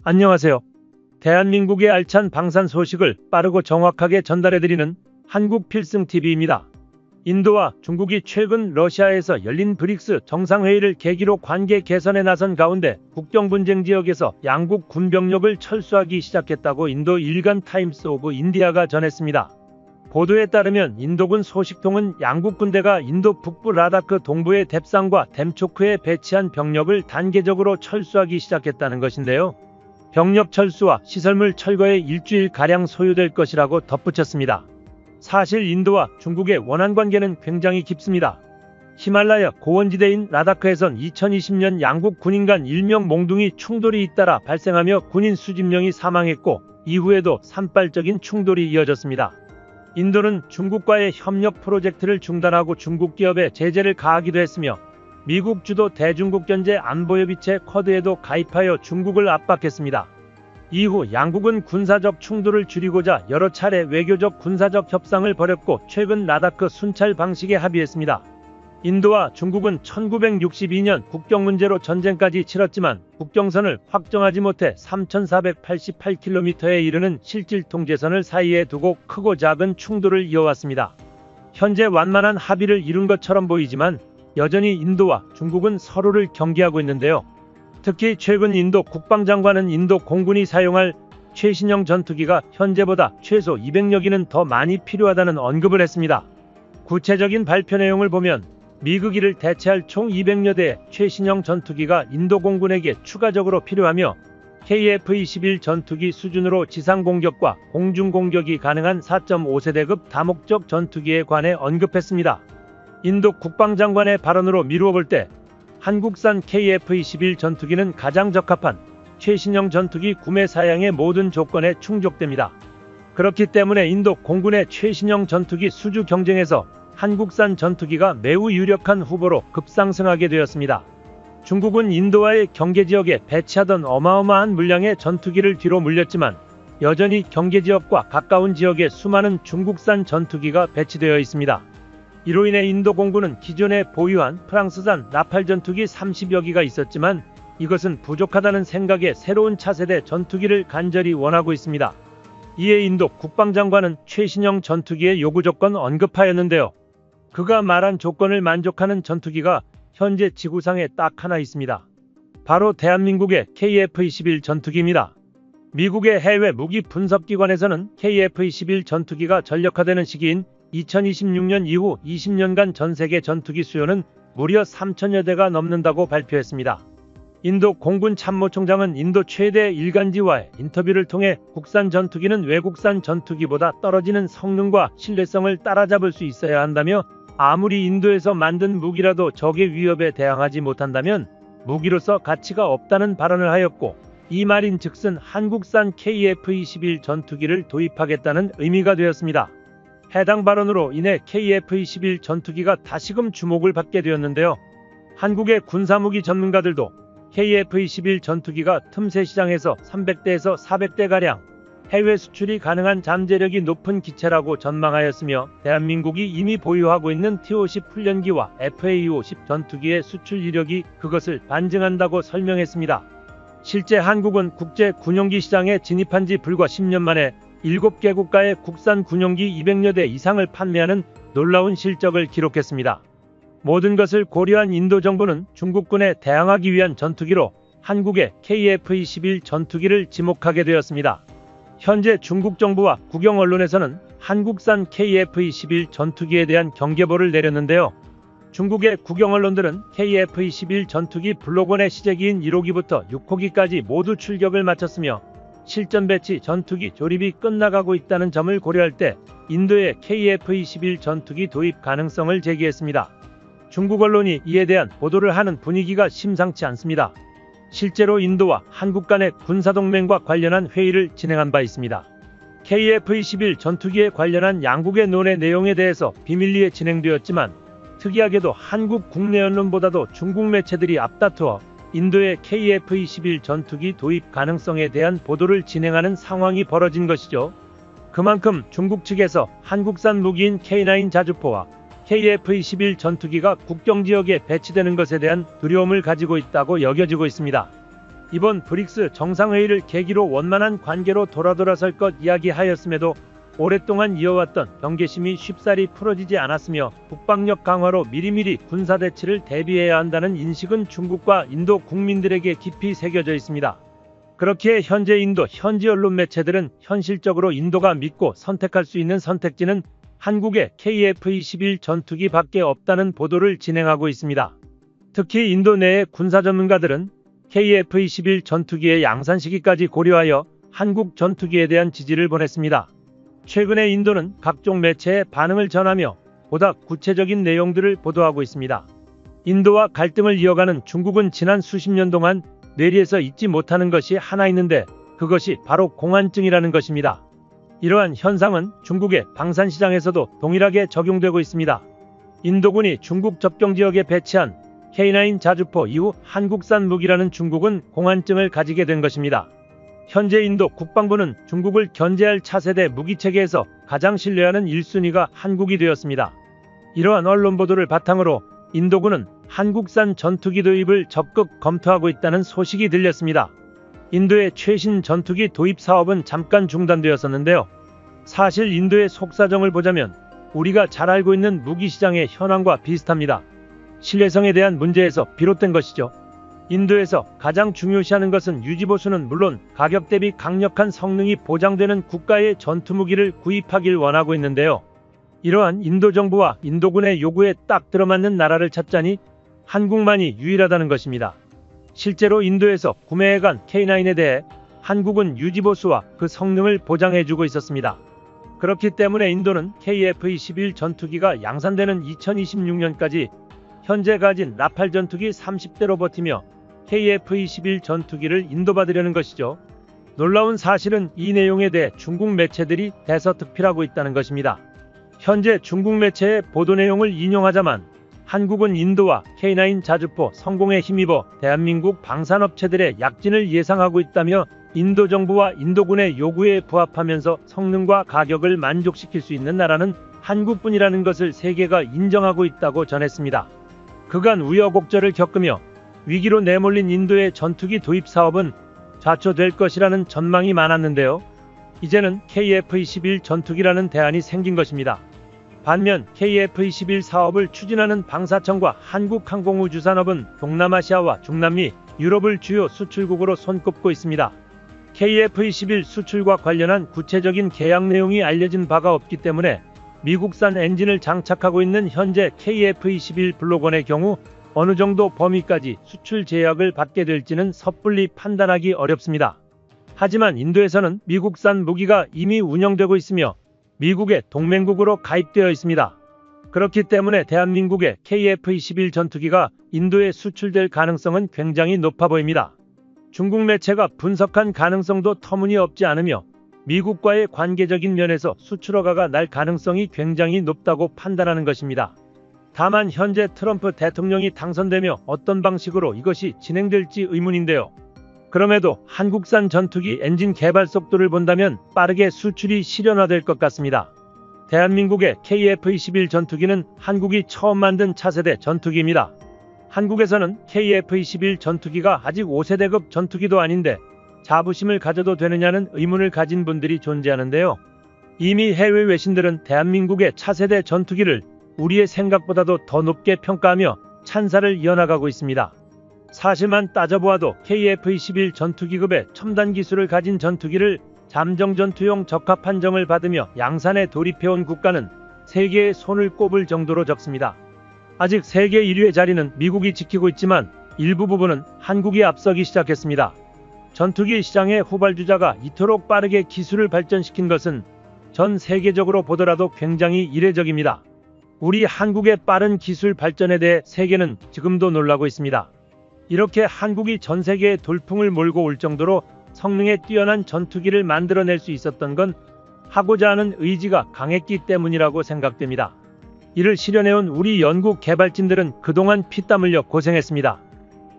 안녕하세요. 대한민국의 알찬 방산 소식을 빠르고 정확하게 전달해드리는 한국필승TV입니다. 인도와 중국이 최근 러시아에서 열린 브릭스 정상회의를 계기로 관계 개선에 나선 가운데 국경 분쟁 지역에서 양국 군병력을 철수하기 시작했다고 인도 일간 타임스 오브 인디아가 전했습니다. 보도에 따르면 인도군 소식통은 양국 군대가 인도 북부 라다크 동부의 뎁산과 댐초크에 배치한 병력을 단계적으로 철수하기 시작했다는 것인데요. 병력 철수와 시설물 철거에 일주일가량 소요될 것이라고 덧붙였습니다. 사실 인도와 중국의 원한 관계는 굉장히 깊습니다. 히말라야 고원지대인 라다크에선 2020년 양국 군인 간 일명 몽둥이 충돌이 잇따라 발생하며 군인 수십 명이 사망했고 이후에도 산발적인 충돌이 이어졌습니다. 인도는 중국과의 협력 프로젝트를 중단하고 중국 기업에 제재를 가하기도 했으며 미국 주도 대중국 견제 안보협의체 쿼드에도 가입하여 중국을 압박했습니다. 이후 양국은 군사적 충돌을 줄이고자 여러 차례 외교적 군사적 협상을 벌였고 최근 라다크 순찰 방식에 합의했습니다. 인도와 중국은 1962년 국경 문제로 전쟁까지 치렀지만 국경선을 확정하지 못해 3,488km에 이르는 실질 통제선을 사이에 두고 크고 작은 충돌을 이어왔습니다. 현재 완만한 합의를 이룬 것처럼 보이지만 여전히 인도와 중국은 서로를 경계하고 있는데요. 특히 최근 인도 국방장관은 인도 공군이 사용할 최신형 전투기가 현재보다 최소 200여 기는 더 많이 필요하다는 언급을 했습니다. 구체적인 발표 내용을 보면 미국이를 대체할 총 200여 대의 최신형 전투기가 인도 공군에게 추가적으로 필요하며 KF-21 전투기 수준으로 지상 공격과 공중 공격이 가능한 4.5세대급 다목적 전투기에 관해 언급했습니다. 인도 국방장관의 발언으로 미루어 볼 때 한국산 KF-21 전투기는 가장 적합한 최신형 전투기 구매 사양의 모든 조건에 충족됩니다. 그렇기 때문에 인도 공군의 최신형 전투기 수주 경쟁에서 한국산 전투기가 매우 유력한 후보로 급상승하게 되었습니다. 중국은 인도와의 경계지역에 배치하던 어마어마한 물량의 전투기를 뒤로 물렸지만 여전히 경계지역과 가까운 지역에 수많은 중국산 전투기가 배치되어 있습니다. 이로 인해 인도 공군은 기존에 보유한 프랑스산 라팔 전투기 30여 기가 있었지만 이것은 부족하다는 생각에 새로운 차세대 전투기를 간절히 원하고 있습니다. 이에 인도 국방장관은 최신형 전투기의 요구 조건 언급하였는데요. 그가 말한 조건을 만족하는 전투기가 현재 지구상에 딱 하나 있습니다. 바로 대한민국의 KF-21 전투기입니다. 미국의 해외 무기 분석기관에서는 KF-21 전투기가 전력화되는 시기인 2026년 이후 20년간 전세계 전투기 수요는 무려 3천여 대가 넘는다고 발표했습니다. 인도 공군 참모총장은 인도 최대 일간지와의 인터뷰를 통해 국산 전투기는 외국산 전투기보다 떨어지는 성능과 신뢰성을 따라잡을 수 있어야 한다며 아무리 인도에서 만든 무기라도 적의 위협에 대항하지 못한다면 무기로서 가치가 없다는 발언을 하였고 이 말인즉슨 한국산 KF-21 전투기를 도입하겠다는 의미가 되었습니다. 해당 발언으로 인해 KF-21 전투기가 다시금 주목을 받게 되었는데요. 한국의 군사무기 전문가들도 KF-21 전투기가 틈새 시장에서 300대에서 400대가량 해외 수출이 가능한 잠재력이 높은 기체라고 전망하였으며 대한민국이 이미 보유하고 있는 T-50 훈련기와 FA-50 전투기의 수출 이력이 그것을 반증한다고 설명했습니다. 실제 한국은 국제 군용기 시장에 진입한 지 불과 10년 만에 7개 국가의 국산 군용기 200여 대 이상을 판매하는 놀라운 실적을 기록했습니다. 모든 것을 고려한 인도 정부는 중국군에 대항하기 위한 전투기로 한국의 KF-21 전투기를 지목하게 되었습니다. 현재 중국 정부와 국영 언론에서는 한국산 KF-21 전투기에 대한 경계보를 내렸는데요. 중국의 국영 언론들은 KF-21 전투기 블록1의 시제기인 1호기부터 6호기까지 모두 출격을 마쳤으며 실전 배치 전투기 조립이 끝나가고 있다는 점을 고려할 때 인도의 KF-21 전투기 도입 가능성을 제기했습니다. 중국 언론이 이에 대한 보도를 하는 분위기가 심상치 않습니다. 실제로 인도와 한국 간의 군사동맹과 관련한 회의를 진행한 바 있습니다. KF-21 전투기에 관련한 양국의 논의 내용에 대해서 비밀리에 진행되었지만 특이하게도 한국 국내 언론보다도 중국 매체들이 앞다투어 인도의 KF-21 전투기 도입 가능성에 대한 보도를 진행하는 상황이 벌어진 것이죠. 그만큼 중국 측에서 한국산 무기인 K9 자주포와 KF-21 전투기가 국경지역에 배치되는 것에 대한 두려움을 가지고 있다고 여겨지고 있습니다. 이번 브릭스 정상회의를 계기로 원만한 관계로 돌아설 것 이야기하였음에도 오랫동안 이어왔던 경계심이 쉽사리 풀어지지 않았으며 국방력 강화로 미리미리 군사대치를 대비해야 한다는 인식은 중국과 인도 국민들에게 깊이 새겨져 있습니다. 그렇기에 현재 인도 현지 언론 매체들은 현실적으로 인도가 믿고 선택할 수 있는 선택지는 한국의 KF-21 전투기 밖에 없다는 보도를 진행하고 있습니다. 특히 인도 내의 군사 전문가들은 KF-21 전투기의 양산 시기까지 고려하여 한국 전투기에 대한 지지를 보냈습니다. 최근에 인도는 각종 매체에 반응을 전하며 보다 구체적인 내용들을 보도하고 있습니다. 인도와 갈등을 이어가는 중국은 지난 수십 년 동안 뇌리에서 잊지 못하는 것이 하나 있는데 그것이 바로 공안증이라는 것입니다. 이러한 현상은 중국의 방산시장에서도 동일하게 적용되고 있습니다. 인도군이 중국 접경지역에 배치한 K9 자주포 이후 한국산 무기라는 중국은 공안증을 가지게 된 것입니다. 현재 인도 국방부는 중국을 견제할 차세대 무기체계에서 가장 신뢰하는 1순위가 한국이 되었습니다. 이러한 언론 보도를 바탕으로 인도군은 한국산 전투기 도입을 적극 검토하고 있다는 소식이 들렸습니다. 인도의 최신 전투기 도입 사업은 잠깐 중단되었었는데요. 사실 인도의 속사정을 보자면 우리가 잘 알고 있는 무기시장의 현황과 비슷합니다. 신뢰성에 대한 문제에서 비롯된 것이죠. 인도에서 가장 중요시하는 것은 유지보수는 물론 가격 대비 강력한 성능이 보장되는 국가의 전투무기를 구입하길 원하고 있는데요. 이러한 인도 정부와 인도군의 요구에 딱 들어맞는 나라를 찾자니 한국만이 유일하다는 것입니다. 실제로 인도에서 구매해간 K9에 대해 한국은 유지보수와 그 성능을 보장해주고 있었습니다. 그렇기 때문에 인도는 KF-21 전투기가 양산되는 2026년까지 현재 가진 라팔 전투기 30대로 버티며 KF-21 전투기를 인도받으려는 것이죠. 놀라운 사실은 이 내용에 대해 중국 매체들이 대서특필하고 있다는 것입니다. 현재 중국 매체의 보도 내용을 인용하자만 한국은 인도와 K9 자주포 성공에 힘입어 대한민국 방산업체들의 약진을 예상하고 있다며 인도 정부와 인도군의 요구에 부합하면서 성능과 가격을 만족시킬 수 있는 나라는 한국뿐이라는 것을 세계가 인정하고 있다고 전했습니다. 그간 우여곡절을 겪으며 위기로 내몰린 인도의 전투기 도입 사업은 좌초될 것이라는 전망이 많았는데요. 이제는 KF-21 전투기라는 대안이 생긴 것입니다. 반면 KF-21 사업을 추진하는 방사청과 한국항공우주산업은 동남아시아와 중남미, 유럽을 주요 수출국으로 손꼽고 있습니다. KF-21 수출과 관련한 구체적인 계약 내용이 알려진 바가 없기 때문에 미국산 엔진을 장착하고 있는 현재 KF-21 블록원의 경우 어느 정도 범위까지 수출 제약을 받게 될지는 섣불리 판단하기 어렵습니다. 하지만 인도에서는 미국산 무기가 이미 운영되고 있으며 미국의 동맹국으로 가입되어 있습니다. 그렇기 때문에 대한민국의 KF-21 전투기가 인도에 수출될 가능성은 굉장히 높아 보입니다. 중국 매체가 분석한 가능성도 터무니없지 않으며 미국과의 관계적인 면에서 수출 허가가 날 가능성이 굉장히 높다고 판단하는 것입니다. 다만 현재 트럼프 대통령이 당선되며 어떤 방식으로 이것이 진행될지 의문인데요. 그럼에도 한국산 전투기 엔진 개발 속도를 본다면 빠르게 수출이 실현화될 것 같습니다. 대한민국의 KF-21 전투기는 한국이 처음 만든 차세대 전투기입니다. 한국에서는 KF-21 전투기가 아직 5세대급 전투기도 아닌데 자부심을 가져도 되느냐는 의문을 가진 분들이 존재하는데요. 이미 해외 외신들은 대한민국의 차세대 전투기를 우리의 생각보다도 더 높게 평가하며 찬사를 이어나가고 있습니다. 사실만 따져보아도 KF-21 전투기급의 첨단 기술을 가진 전투기를 잠정 전투용 적합 판정을 받으며 양산에 돌입해온 국가는 세계의 손을 꼽을 정도로 적습니다. 아직 세계 1위의 자리는 미국이 지키고 있지만 일부 부분은 한국이 앞서기 시작했습니다. 전투기 시장의 후발주자가 이토록 빠르게 기술을 발전시킨 것은 전 세계적으로 보더라도 굉장히 이례적입니다. 우리 한국의 빠른 기술 발전에 대해 세계는 지금도 놀라고 있습니다. 이렇게 한국이 전 세계의 돌풍을 몰고 올 정도로 성능에 뛰어난 전투기를 만들어낼 수 있었던 건 하고자 하는 의지가 강했기 때문이라고 생각됩니다. 이를 실현해온 우리 연구 개발진들은 그동안 피땀 흘려 고생했습니다.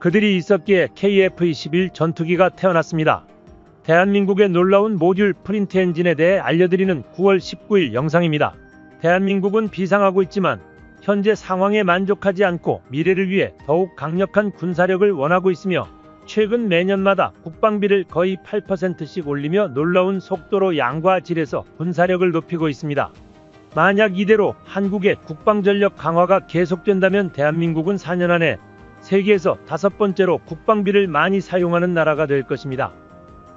그들이 있었기에 KF-21 전투기가 태어났습니다. 대한민국의 놀라운 모듈 프린트 엔진에 대해 알려드리는 9월 19일 영상입니다. 대한민국은 비상하고 있지만 현재 상황에 만족하지 않고 미래를 위해 더욱 강력한 군사력을 원하고 있으며 최근 매년마다 국방비를 거의 8%씩 올리며 놀라운 속도로 양과 질에서 군사력을 높이고 있습니다. 만약 이대로 한국의 국방전력 강화가 계속된다면 대한민국은 4년 안에 세계에서 5번째로 국방비를 많이 사용하는 나라가 될 것입니다.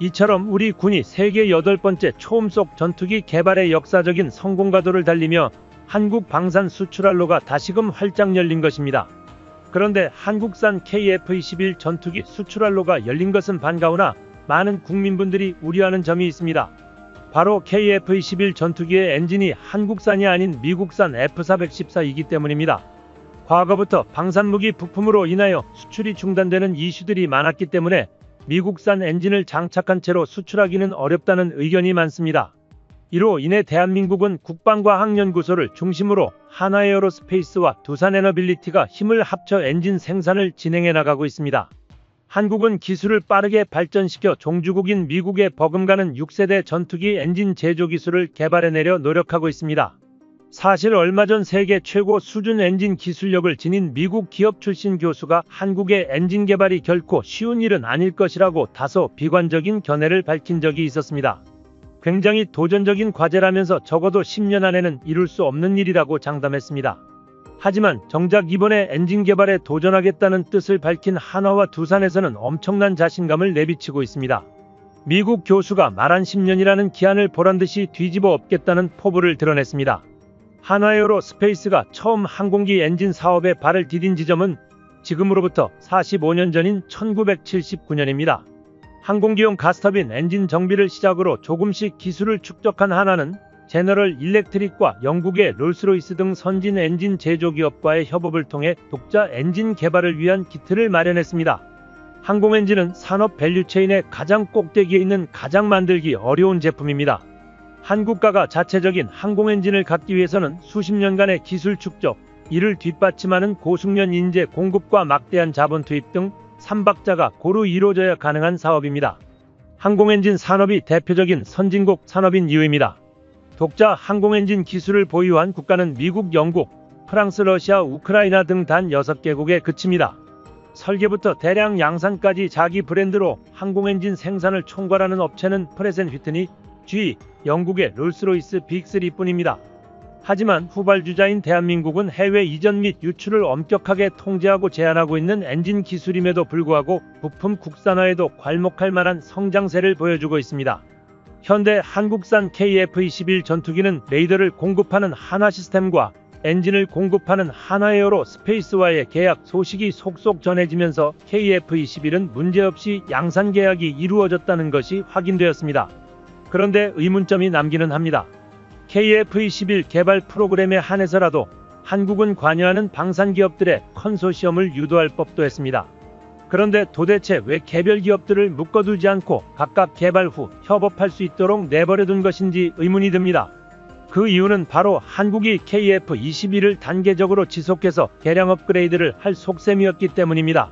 이처럼 우리 군이 세계 8번째 초음속 전투기 개발의 역사적인 성공가도를 달리며 한국 방산 수출할로가 다시금 활짝 열린 것입니다. 그런데 한국산 KF-21 전투기 수출할로가 열린 것은 반가우나 많은 국민분들이 우려하는 점이 있습니다. 바로 KF-21 전투기의 엔진이 한국산이 아닌 미국산 F-414이기 때문입니다. 과거부터 방산무기 부품으로 인하여 수출이 중단되는 이슈들이 많았기 때문에 미국산 엔진을 장착한 채로 수출하기는 어렵다는 의견이 많습니다. 이로 인해 대한민국은 국방과학연구소를 중심으로 한화에어로스페이스와 두산에너빌리티가 힘을 합쳐 엔진 생산을 진행해 나가고 있습니다. 한국은 기술을 빠르게 발전시켜 종주국인 미국에 버금가는 6세대 전투기 엔진 제조 기술을 개발해내려 노력하고 있습니다. 사실 얼마 전 세계 최고 수준 엔진 기술력을 지닌 미국 기업 출신 교수가 한국의 엔진 개발이 결코 쉬운 일은 아닐 것이라고 다소 비관적인 견해를 밝힌 적이 있었습니다. 굉장히 도전적인 과제라면서 적어도 10년 안에는 이룰 수 없는 일이라고 장담했습니다. 하지만 정작 이번에 엔진 개발에 도전하겠다는 뜻을 밝힌 한화와 두산에서는 엄청난 자신감을 내비치고 있습니다. 미국 교수가 말한 10년이라는 기한을 보란듯이 뒤집어 엎겠다는 포부를 드러냈습니다. 한화에어로스페이스가 처음 항공기 엔진 사업에 발을 디딘 지점은 지금으로부터 45년 전인 1979년입니다. 항공기용 가스터빈 엔진 정비를 시작으로 조금씩 기술을 축적한 한화는 제너럴 일렉트릭과 영국의 롤스로이스 등 선진 엔진 제조기업과의 협업을 통해 독자 엔진 개발을 위한 기틀을 마련했습니다. 항공엔진은 산업 밸류체인의 가장 꼭대기에 있는 가장 만들기 어려운 제품입니다. 한국가가 자체적인 항공엔진을 갖기 위해서는 수십 년간의 기술 축적, 이를 뒷받침하는 고숙련 인재 공급과 막대한 자본 투입 등 3박자가 고루 이루어져야 가능한 사업입니다. 항공엔진 산업이 대표적인 선진국 산업인 이유입니다. 독자 항공엔진 기술을 보유한 국가는 미국, 영국, 프랑스, 러시아, 우크라이나 등 단 6개국에 그칩니다. 설계부터 대량 양산까지 자기 브랜드로 항공엔진 생산을 총괄하는 업체는 프렛 앤 휘트니, GE, 영국의 롤스로이스 빅3뿐입니다. 하지만 후발주자인 대한민국은 해외 이전 및 유출을 엄격하게 통제하고 제한하고 있는 엔진 기술임에도 불구하고 부품 국산화에도 괄목할 만한 성장세를 보여주고 있습니다. 현대 한국산 KF-21 전투기는 레이더를 공급하는 한화시스템과 엔진을 공급하는 한화에어로스페이스와의 계약 소식이 속속 전해지면서 KF-21은 문제없이 양산 계약이 이루어졌다는 것이 확인되었습니다. 그런데 의문점이 남기는 합니다. KF-21 개발 프로그램에 한해서라도 한국은 관여하는 방산기업들의 컨소시엄을 유도할 법도 했습니다. 그런데 도대체 왜 개별 기업들을 묶어두지 않고 각각 개발 후 협업할 수 있도록 내버려둔 것인지 의문이 듭니다. 그 이유는 바로 한국이 KF-21을 단계적으로 지속해서 개량 업그레이드를 할 속셈이었기 때문입니다.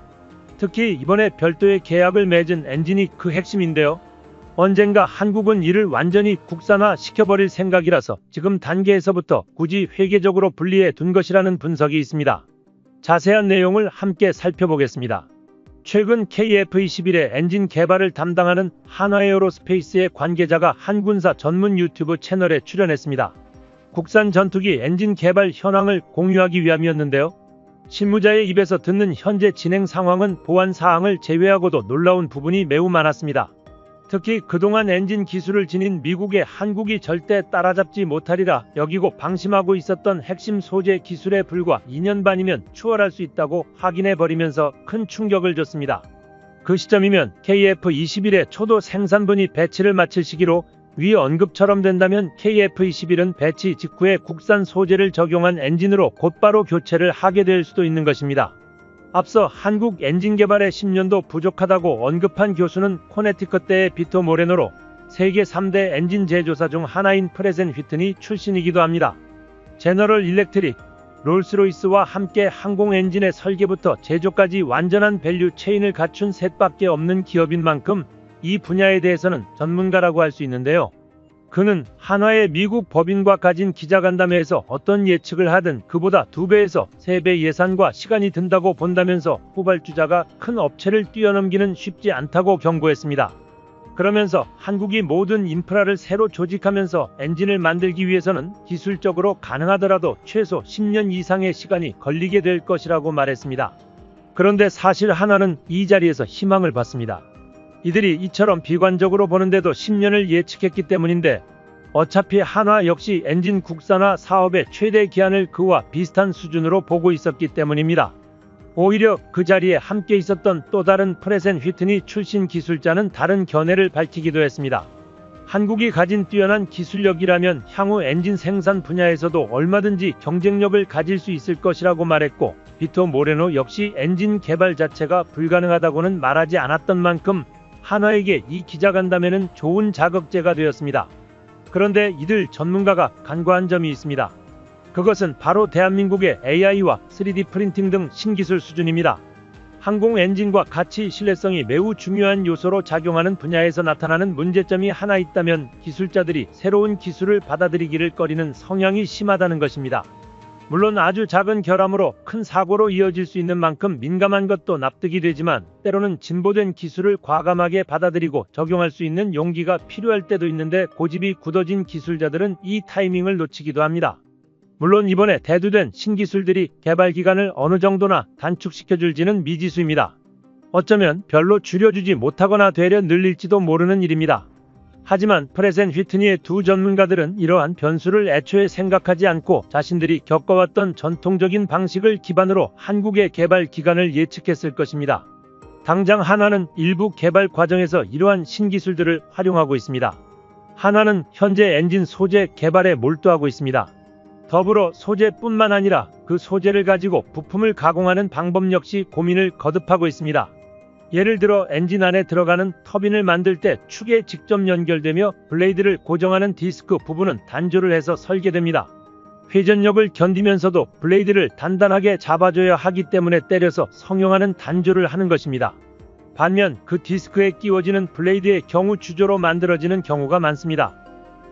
특히 이번에 별도의 계약을 맺은 엔진이 그 핵심인데요. 언젠가 한국은 이를 완전히 국산화 시켜버릴 생각이라서 지금 단계에서부터 굳이 회계적으로 분리해 둔 것이라는 분석이 있습니다. 자세한 내용을 함께 살펴보겠습니다. 최근 KF-21의 엔진 개발을 담당하는 한화에어로스페이스의 관계자가 한 군사 전문 유튜브 채널에 출연했습니다. 국산 전투기 엔진 개발 현황을 공유하기 위함이었는데요. 실무자의 입에서 듣는 현재 진행 상황은 보안 사항을 제외하고도 놀라운 부분이 매우 많았습니다. 특히 그동안 엔진 기술을 지닌 미국의 한국이 절대 따라잡지 못하리라 여기고 방심하고 있었던 핵심 소재 기술에 불과 2년 반이면 추월할 수 있다고 확인해버리면서 큰 충격을 줬습니다. 그 시점이면 KF-21의 초도 생산분이 배치를 마칠 시기로 위 언급처럼 된다면 KF-21은 배치 직후에 국산 소재를 적용한 엔진으로 곧바로 교체를 하게 될 수도 있는 것입니다. 앞서 한국 엔진 개발에 10년도 부족하다고 언급한 교수는 코네티컷대의 비토 모레노로 세계 3대 엔진 제조사 중 하나인 프렛 앤 휘트니 출신이기도 합니다. 제너럴 일렉트릭, 롤스로이스와 함께 항공 엔진의 설계부터 제조까지 완전한 밸류 체인을 갖춘 셋밖에 없는 기업인 만큼 이 분야에 대해서는 전문가라고 할 수 있는데요. 그는 한화의 미국 법인과 가진 기자간담회에서 어떤 예측을 하든 그보다 2배에서 3배 예산과 시간이 든다고 본다면서 후발주자가 큰 업체를 뛰어넘기는 쉽지 않다고 경고했습니다. 그러면서 한국이 모든 인프라를 새로 조직하면서 엔진을 만들기 위해서는 기술적으로 가능하더라도 최소 10년 이상의 시간이 걸리게 될 것이라고 말했습니다. 그런데 사실 한화는 이 자리에서 희망을 봤습니다. 이들이 이처럼 비관적으로 보는데도 10년을 예측했기 때문인데 어차피 한화 역시 엔진 국산화 사업의 최대 기한을 그와 비슷한 수준으로 보고 있었기 때문입니다. 오히려 그 자리에 함께 있었던 또 다른 프렛 앤 휘트니 출신 기술자는 다른 견해를 밝히기도 했습니다. 한국이 가진 뛰어난 기술력이라면 향후 엔진 생산 분야에서도 얼마든지 경쟁력을 가질 수 있을 것이라고 말했고, 비토 모레노 역시 엔진 개발 자체가 불가능하다고는 말하지 않았던 만큼 한화에게 이 기자간담회는 좋은 자극제가 되었습니다. 그런데 이들 전문가가 간과한 점이 있습니다. 그것은 바로 대한민국의 AI와 3D 프린팅 등 신기술 수준입니다. 항공 엔진과 같이 신뢰성이 매우 중요한 요소로 작용하는 분야에서 나타나는 문제점이 하나 있다면 기술자들이 새로운 기술을 받아들이기를 꺼리는 성향이 심하다는 것입니다. 물론 아주 작은 결함으로 큰 사고로 이어질 수 있는 만큼 민감한 것도 납득이 되지만 때로는 진보된 기술을 과감하게 받아들이고 적용할 수 있는 용기가 필요할 때도 있는데 고집이 굳어진 기술자들은 이 타이밍을 놓치기도 합니다. 물론 이번에 대두된 신기술들이 개발 기간을 어느 정도나 단축시켜줄지는 미지수입니다. 어쩌면 별로 줄여주지 못하거나 되려 늘릴지도 모르는 일입니다. 하지만 프렛 앤 휘트니의 두 전문가들은 이러한 변수를 애초에 생각하지 않고 자신들이 겪어왔던 전통적인 방식을 기반으로 한국의 개발 기간을 예측했을 것입니다. 당장 한화는 일부 개발 과정에서 이러한 신기술들을 활용하고 있습니다. 한화는 현재 엔진 소재 개발에 몰두하고 있습니다. 더불어 소재뿐만 아니라 그 소재를 가지고 부품을 가공하는 방법 역시 고민을 거듭하고 있습니다. 예를 들어 엔진 안에 들어가는 터빈을 만들 때 축에 직접 연결되며 블레이드를 고정하는 디스크 부분은 단조를 해서 설계됩니다. 회전력을 견디면서도 블레이드를 단단하게 잡아줘야 하기 때문에 때려서 성형하는 단조를 하는 것입니다. 반면 그 디스크에 끼워지는 블레이드의 경우 주조로 만들어지는 경우가 많습니다.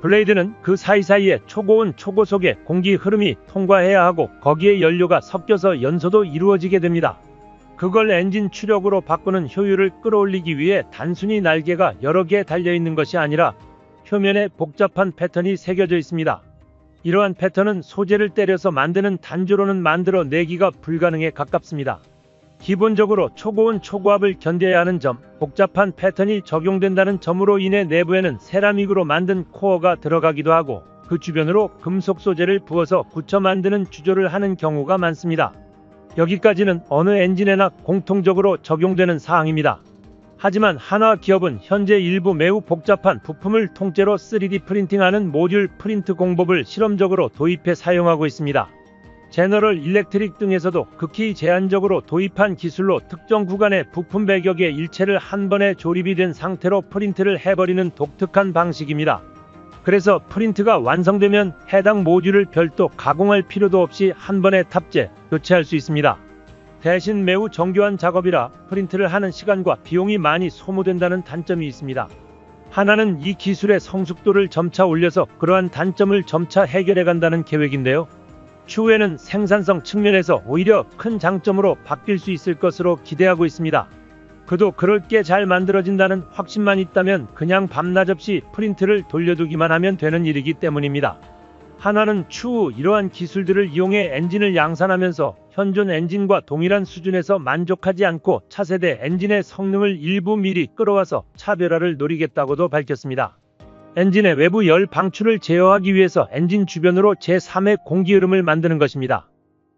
블레이드는 그 사이사이에 초고온 초고속의 공기 흐름이 통과해야 하고 거기에 연료가 섞여서 연소도 이루어지게 됩니다. 그걸 엔진 추력으로 바꾸는 효율을 끌어올리기 위해 단순히 날개가 여러 개 달려있는 것이 아니라 표면에 복잡한 패턴이 새겨져 있습니다. 이러한 패턴은 소재를 때려서 만드는 단조로는 만들어내기가 불가능에 가깝습니다. 기본적으로 초고온 초고압을 견뎌야 하는 점, 복잡한 패턴이 적용된다는 점으로 인해 내부에는 세라믹으로 만든 코어가 들어가기도 하고 그 주변으로 금속 소재를 부어서 굳혀 만드는 주조를 하는 경우가 많습니다. 여기까지는 어느 엔진에나 공통적으로 적용되는 사항입니다. 하지만 한화 기업은 현재 일부 매우 복잡한 부품을 통째로 3D 프린팅하는 모듈 프린트 공법을 실험적으로 도입해 사용하고 있습니다. 제너럴 일렉트릭 등에서도 극히 제한적으로 도입한 기술로 특정 구간의 부품 배격의 일체를 한 번에 조립이 된 상태로 프린트를 해버리는 독특한 방식입니다. 그래서 프린트가 완성되면 해당 모듈을 별도 가공할 필요도 없이 한 번에 탑재, 교체할 수 있습니다. 대신 매우 정교한 작업이라 프린트를 하는 시간과 비용이 많이 소모된다는 단점이 있습니다. 한화는 이 기술의 성숙도를 점차 올려서 그러한 단점을 점차 해결해 간다는 계획인데요. 추후에는 생산성 측면에서 오히려 큰 장점으로 바뀔 수 있을 것으로 기대하고 있습니다. 그도 그럴 게 잘 만들어진다는 확신만 있다면 그냥 밤낮 없이 프린트를 돌려두기만 하면 되는 일이기 때문입니다. 한화는 추후 이러한 기술들을 이용해 엔진을 양산하면서 현존 엔진과 동일한 수준에서 만족하지 않고 차세대 엔진의 성능을 일부 미리 끌어와서 차별화를 노리겠다고도 밝혔습니다. 엔진의 외부 열 방출을 제어하기 위해서 엔진 주변으로 제3의 공기 흐름을 만드는 것입니다.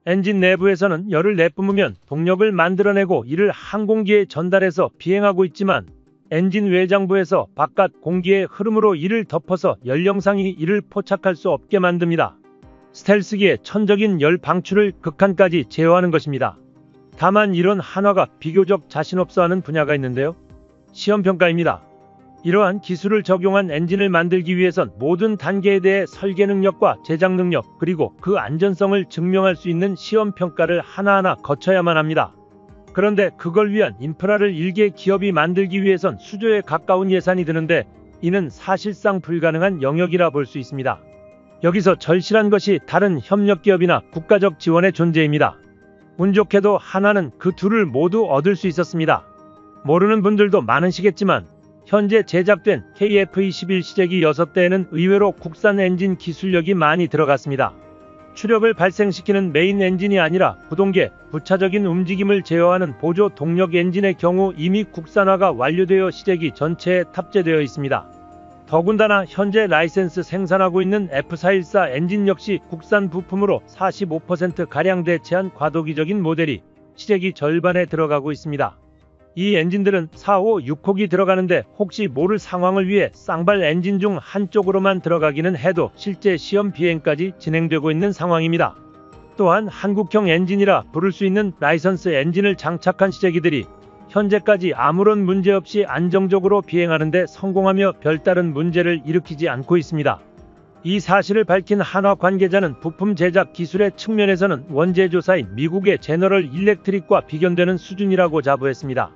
엔진 내부에서는 열을 내뿜으면 동력을 만들어내고 이를 항공기에 전달해서 비행하고 있지만 엔진 외장부에서 바깥 공기의 흐름으로 이를 덮어서 연령상이 이를 포착할 수 없게 만듭니다. 스텔스기의 천적인 열 방출을 극한까지 제어하는 것입니다. 다만 이런 한화가 비교적 자신없어하는 분야가 있는데요. 시험평가입니다. 이러한 기술을 적용한 엔진을 만들기 위해선 모든 단계에 대해 설계 능력과 제작 능력 그리고 그 안전성을 증명할 수 있는 시험평가를 하나하나 거쳐야만 합니다. 그런데 그걸 위한 인프라를 일개 기업이 만들기 위해선 수조에 가까운 예산이 드는데 이는 사실상 불가능한 영역이라 볼 수 있습니다. 여기서 절실한 것이 다른 협력기업이나 국가적 지원의 존재입니다. 운 좋게도 하나는 그 둘을 모두 얻을 수 있었습니다. 모르는 분들도 많으시겠지만 현재 제작된 KF-21 시제기 6대에는 의외로 국산 엔진 기술력이 많이 들어갔습니다. 추력을 발생시키는 메인 엔진이 아니라 부동계, 부차적인 움직임을 제어하는 보조 동력 엔진의 경우 이미 국산화가 완료되어 시제기 전체에 탑재되어 있습니다. 더군다나 현재 라이센스 생산하고 있는 F414 엔진 역시 국산 부품으로 45%가량 대체한 과도기적인 모델이 시제기 절반에 들어가고 있습니다. 이 엔진들은 4, 5, 6호기 들어가는데 혹시 모를 상황을 위해 쌍발 엔진 중 한쪽으로만 들어가기는 해도 실제 시험 비행까지 진행되고 있는 상황입니다. 또한 한국형 엔진이라 부를 수 있는 라이선스 엔진을 장착한 시제기들이 현재까지 아무런 문제 없이 안정적으로 비행하는데 성공하며 별다른 문제를 일으키지 않고 있습니다. 이 사실을 밝힌 한화 관계자는 부품 제작 기술의 측면에서는 원제조사인 미국의 제너럴 일렉트릭과 비견되는 수준이라고 자부했습니다.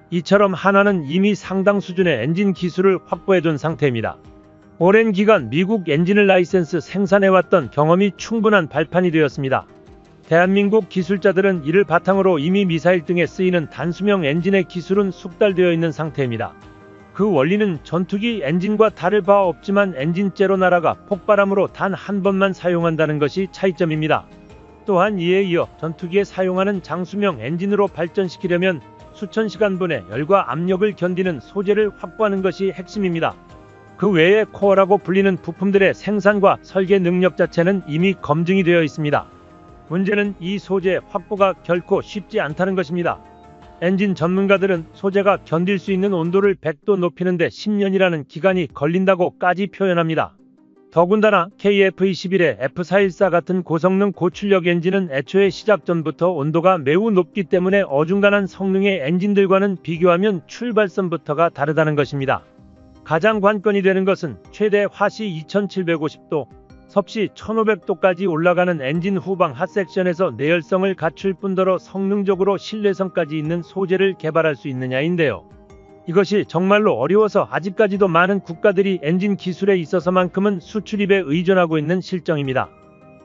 이처럼 한화는 이미 상당 수준의 엔진 기술을 확보해둔 상태입니다. 오랜 기간 미국 엔진을 라이센스 생산해왔던 경험이 충분한 발판이 되었습니다. 대한민국 기술자들은 이를 바탕으로 이미 미사일 등에 쓰이는 단수명 엔진의 기술은 숙달되어 있는 상태입니다. 그 원리는 전투기 엔진과 다를 바 없지만 엔진째로 날아가 폭발함으로 단 한 번만 사용한다는 것이 차이점입니다. 또한 이에 이어 전투기에 사용하는 장수명 엔진으로 발전시키려면 수천 시간분의 열과 압력을 견디는 소재를 확보하는 것이 핵심입니다. 그 외에 코어라고 불리는 부품들의 생산과 설계 능력 자체는 이미 검증이 되어 있습니다. 문제는 이 소재 확보가 결코 쉽지 않다는 것입니다. 엔진 전문가들은 소재가 견딜 수 있는 온도를 100도 높이는데 10년이라는 기간이 걸린다고까지 표현합니다. 더군다나 KF-21의 F414 같은 고성능 고출력 엔진은 애초에 시작 전부터 온도가 매우 높기 때문에 어중간한 성능의 엔진들과는 비교하면 출발선부터가 다르다는 것입니다. 가장 관건이 되는 것은 최대 화씨 2750도, 섭씨 1500도까지 올라가는 엔진 후방 핫섹션에서 내열성을 갖출 뿐더러 성능적으로 신뢰성까지 있는 소재를 개발할 수 있느냐인데요. 이것이 정말로 어려워서 아직까지도 많은 국가들이 엔진 기술에 있어서만큼은 수출입에 의존하고 있는 실정입니다.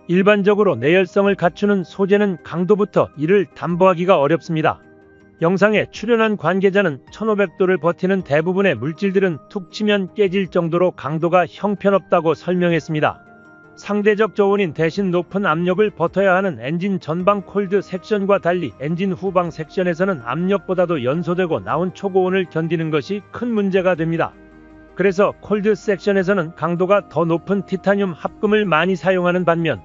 일반적으로 내열성을 갖추는 소재는 강도부터 이를 담보하기가 어렵습니다. 영상에 출연한 관계자는 1500도를 버티는 대부분의 물질들은 툭 치면 깨질 정도로 강도가 형편없다고 설명했습니다. 상대적 저온인 대신 높은 압력을 버텨야 하는 엔진 전방 콜드 섹션과 달리 엔진 후방 섹션에서는 압력보다도 연소되고 나온 초고온을 견디는 것이 큰 문제가 됩니다. 그래서 콜드 섹션에서는 강도가 더 높은 티타늄 합금을 많이 사용하는 반면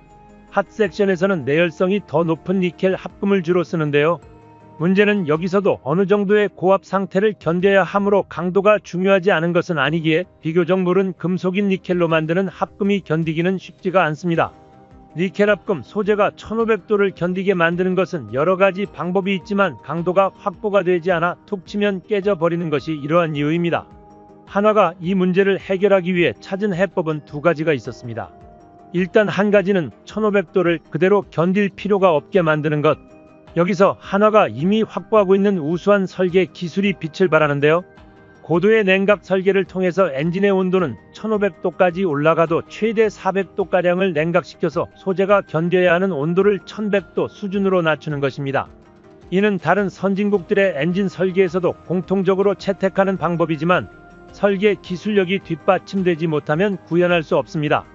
핫 섹션에서는 내열성이 더 높은 니켈 합금을 주로 쓰는데요. 문제는 여기서도 어느 정도의 고압 상태를 견뎌야 하므로 강도가 중요하지 않은 것은 아니기에 비교적 물은 금속인 니켈로 만드는 합금이 견디기는 쉽지가 않습니다. 니켈 합금 소재가 1500도를 견디게 만드는 것은 여러가지 방법이 있지만 강도가 확보가 되지 않아 툭 치면 깨져버리는 것이 이러한 이유입니다. 한화가 이 문제를 해결하기 위해 찾은 해법은 두 가지가 있었습니다. 일단 한 가지는 1500도를 그대로 견딜 필요가 없게 만드는 것. 여기서 한화가 이미 확보하고 있는 우수한 설계 기술이 빛을 발하는데요. 고도의 냉각 설계를 통해서 엔진의 온도는 1500도까지 올라가도 최대 400도가량을 냉각시켜서 소재가 견뎌야 하는 온도를 1100도 수준으로 낮추는 것입니다. 이는 다른 선진국들의 엔진 설계에서도 공통적으로 채택하는 방법이지만 설계 기술력이 뒷받침되지 못하면 구현할 수 없습니다.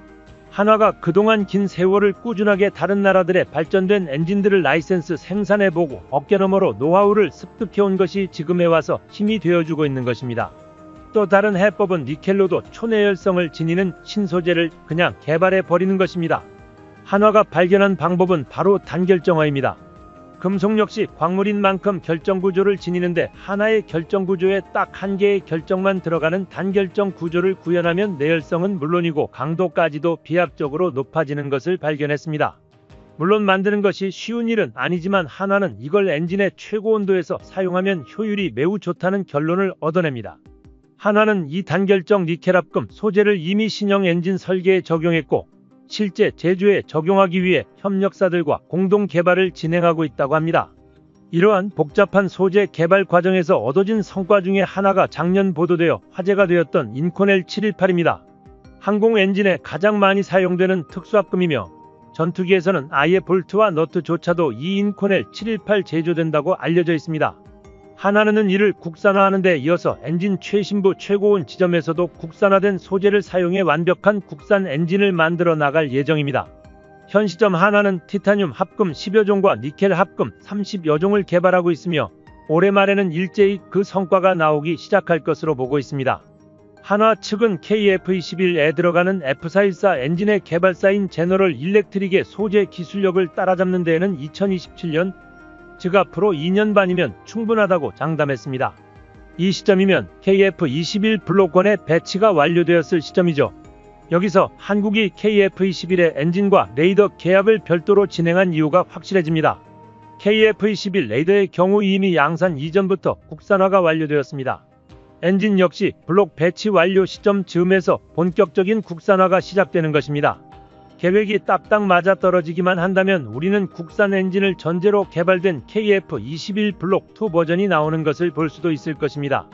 한화가 그동안 긴 세월을 꾸준하게 다른 나라들의 발전된 엔진들을 라이센스 생산해보고 어깨너머로 노하우를 습득해온 것이 지금에 와서 힘이 되어주고 있는 것입니다. 또 다른 해법은 니켈로도 초내열성을 지니는 신소재를 그냥 개발해버리는 것입니다. 한화가 발견한 방법은 바로 단결정화입니다. 금속 역시 광물인 만큼 결정구조를 지니는데 하나의 결정구조에 딱 한 개의 결정만 들어가는 단결정 구조를 구현하면 내열성은 물론이고 강도까지도 비약적으로 높아지는 것을 발견했습니다. 물론 만드는 것이 쉬운 일은 아니지만 한화는 이걸 엔진의 최고 온도에서 사용하면 효율이 매우 좋다는 결론을 얻어냅니다. 한화는 이 단결정 니켈 합금 소재를 이미 신형 엔진 설계에 적용했고 실제 제조에 적용하기 위해 협력사들과 공동 개발을 진행하고 있다고 합니다. 이러한 복잡한 소재 개발 과정에서 얻어진 성과 중에 하나가 작년 보도되어 화제가 되었던 인코넬 718입니다. 항공 엔진에 가장 많이 사용되는 특수합금이며 전투기에서는 아예 볼트와 너트조차도 이 인코넬 718 제조된다고 알려져 있습니다. 하나는 이를 국산화하는 데 이어서 엔진 최신부 최고온 지점에서도 국산화된 소재를 사용해 완벽한 국산 엔진을 만들어 나갈 예정입니다. 현 시점 하나는 티타늄 합금 10여 종과 니켈 합금 30여 종을 개발하고 있으며 올해 말에는 일제히 그 성과가 나오기 시작할 것으로 보고 있습니다. 한화 측은 KF-21에 들어가는 F414 엔진의 개발사인 제너럴 일렉트릭의 소재 기술력을 따라잡는 데에는 2027년, 즉 앞으로 2년 반이면 충분하다고 장담했습니다. 이 시점이면 KF-21 블록1의 배치가 완료되었을 시점이죠. 여기서 한국이 KF-21의 엔진과 레이더 계약을 별도로 진행한 이유가 확실해집니다. KF-21 레이더의 경우 이미 양산 이전부터 국산화가 완료되었습니다. 엔진 역시 블록 배치 완료 시점 즈음에서 본격적인 국산화가 시작되는 것입니다. 계획이 딱딱 맞아떨어지기만 한다면 우리는 국산 엔진을 전제로 개발된 KF-21 블록2 버전이 나오는 것을 볼 수도 있을 것입니다.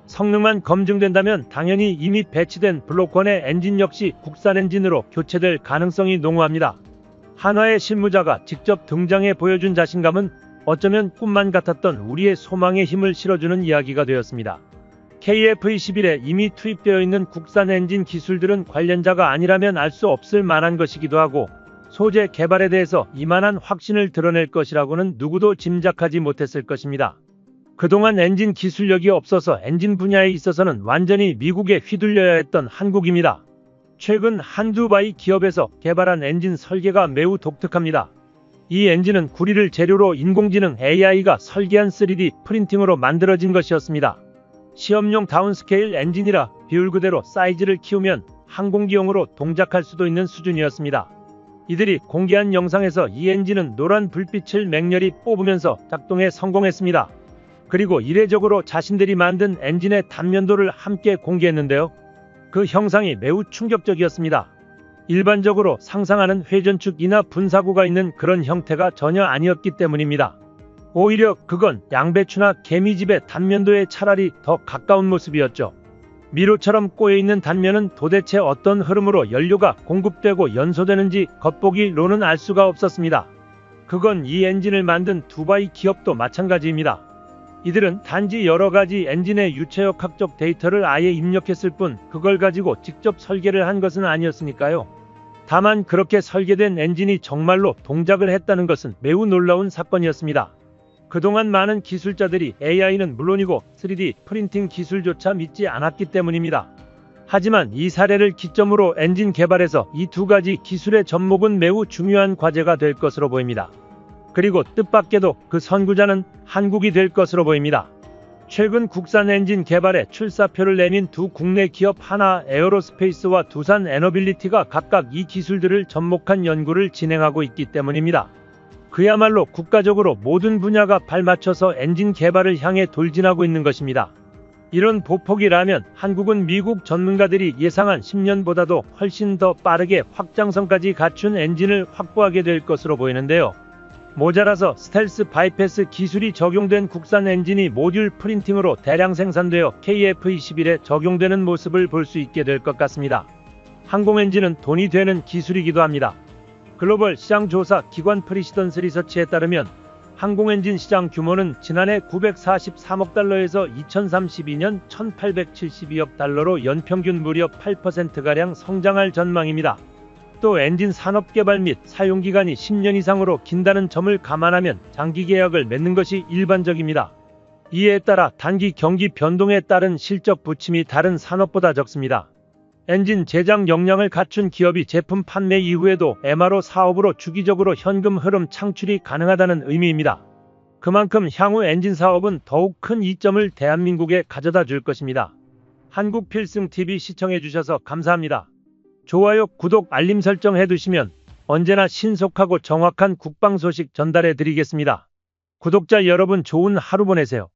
성능만 검증된다면 당연히 이미 배치된 블록1의 엔진 역시 국산 엔진으로 교체될 가능성이 농후합니다. 한화의 실무자가 직접 등장해 보여준 자신감은 어쩌면 꿈만 같았던 우리의 소망에 힘을 실어주는 이야기가 되었습니다. KF-21에 이미 투입되어 있는 국산 엔진 기술들은 관련자가 아니라면 알 수 없을 만한 것이기도 하고 소재 개발에 대해서 이만한 확신을 드러낼 것이라고는 누구도 짐작하지 못했을 것입니다. 그동안 엔진 기술력이 없어서 엔진 분야에 있어서는 완전히 미국에 휘둘려야 했던 한국입니다. 최근 한두바이 기업에서 개발한 엔진 설계가 매우 독특합니다. 이 엔진은 구리를 재료로 인공지능 AI가 설계한 3D 프린팅으로 만들어진 것이었습니다. 시험용 다운스케일 엔진이라 비율 그대로 사이즈를 키우면 항공기용으로 동작할 수도 있는 수준이었습니다. 이들이 공개한 영상에서 이 엔진은 노란 불빛을 맹렬히 뽑으면서 작동에 성공했습니다. 그리고 이례적으로 자신들이 만든 엔진의 단면도를 함께 공개했는데요. 그 형상이 매우 충격적이었습니다. 일반적으로 상상하는 회전축이나 분사구가 있는 그런 형태가 전혀 아니었기 때문입니다. 오히려 그건 양배추나 개미집의 단면도에 차라리 더 가까운 모습이었죠. 미로처럼 꼬여있는 단면은 도대체 어떤 흐름으로 연료가 공급되고 연소되는지 겉보기로는 알 수가 없었습니다. 그건 이 엔진을 만든 두바이 기업도 마찬가지입니다. 이들은 단지 여러가지 엔진의 유체역학적 데이터를 아예 입력했을 뿐 그걸 가지고 직접 설계를 한 것은 아니었으니까요. 다만 그렇게 설계된 엔진이 정말로 동작을 했다는 것은 매우 놀라운 사건이었습니다. 그동안 많은 기술자들이 AI는 물론이고 3D 프린팅 기술조차 믿지 않았기 때문입니다. 하지만 이 사례를 기점으로 엔진 개발에서 이 두 가지 기술의 접목은 매우 중요한 과제가 될 것으로 보입니다. 그리고 뜻밖에도 그 선구자는 한국이 될 것으로 보입니다. 최근 국산 엔진 개발에 출사표를 내민 두 국내 기업 하나 에어로스페이스와 두산 에너빌리티가 각각 이 기술들을 접목한 연구를 진행하고 있기 때문입니다. 그야말로 국가적으로 모든 분야가 발맞춰서 엔진 개발을 향해 돌진하고 있는 것입니다. 이런 보폭이라면 한국은 미국 전문가들이 예상한 10년보다도 훨씬 더 빠르게 확장성까지 갖춘 엔진을 확보하게 될 것으로 보이는데요. 모자라서 스텔스 바이패스 기술이 적용된 국산 엔진이 모듈 프린팅으로 대량 생산되어 KF-21에 적용되는 모습을 볼 수 있게 될 것 같습니다. 항공 엔진은 돈이 되는 기술이기도 합니다. 글로벌 시장 조사 기관 프리시던스 리서치에 따르면 항공 엔진 시장 규모는 지난해 943억 달러에서 2032년 1872억 달러로 연평균 무려 8%가량 성장할 전망입니다. 또 엔진 산업 개발 및 사용기간이 10년 이상으로 긴다는 점을 감안하면 장기 계약을 맺는 것이 일반적입니다. 이에 따라 단기 경기 변동에 따른 실적 부침이 다른 산업보다 적습니다. 엔진 제작 역량을 갖춘 기업이 제품 판매 이후에도 MRO 사업으로 주기적으로 현금 흐름 창출이 가능하다는 의미입니다. 그만큼 향후 엔진 사업은 더욱 큰 이점을 대한민국에 가져다 줄 것입니다. 한국필승TV 시청해주셔서 감사합니다. 좋아요, 구독, 알림 설정 해두시면 언제나 신속하고 정확한 국방 소식 전달해 드리겠습니다. 구독자 여러분 좋은 하루 보내세요.